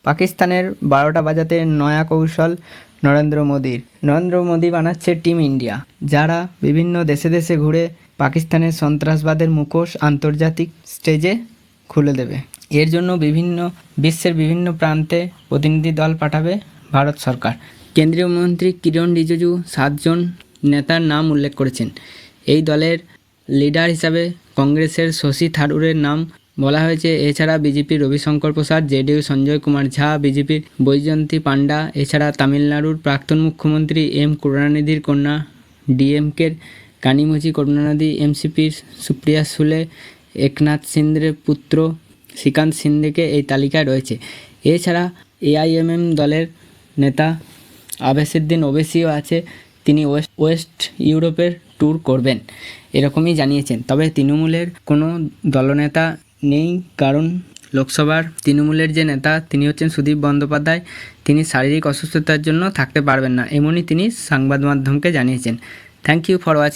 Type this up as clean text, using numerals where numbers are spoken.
পাকিস্তানের 12টা বাজাতে নয়া কৌশল নরেন্দ্র মোদী বানাচ্ছে টিম ইন্ডিয়া, যারা বিভিন্ন দেশে দেশে ঘুরে পাকিস্তানের সন্ত্রাসবাদের মুখোশ আন্তর্জাতিক স্টেজে খুলে দেবে। এর জন্য বিশ্বের বিভিন্ন প্রান্তে প্রতিনিধি দল পাঠাবে ভারত সরকার। কেন্দ্রীয় মন্ত্রী কিরণ রিজিজু 7 জন নেতার নাম উল্লেখ করেছেন। এই দলের লিডার হিসাবে কংগ্রেসের শশী থারুরের নাম বলা হয়েছে। এছাড়া বিজেপির রবিশঙ্কর প্রসাদ, জেডিইউ সঞ্জয় কুমার ঝা, বিজেপির বৈজয়ন্তী পান্ডা, এছাড়া তামিলনাড়ুর প্রাক্তন মুখ্যমন্ত্রী এম করুণানিধির কন্যা, ডিএমকের কানিমোঝি করুণানিধি, এনসিপির সুপ্রিয়া সুলে, একনাথ সিন্দের পুত্র শ্রীকান্ত সিন্দেকে এই তালিকায় রয়েছে। এছাড়া এআইএমএম দলের নেতা আবেসুদ্দিন ওবেসিও আছে, তিনি ওয়েস্ট ইউরোপের ট্যুর করবেন এরকমই জানিয়েছেন। তবে তৃণমূলের কোনো দলনেতা নেই, কারণ লোকসভার তৃণমূলের যে নেতা তিনি হচ্ছেন সুদীপ বন্দ্যোপাধ্যায়, তিনি শারীরিক অসুস্থতার জন্য থাকতে পারবেন না, এমনই তিনি সংবাদ মাধ্যমকে জানিয়েছেন। Thank you for watching.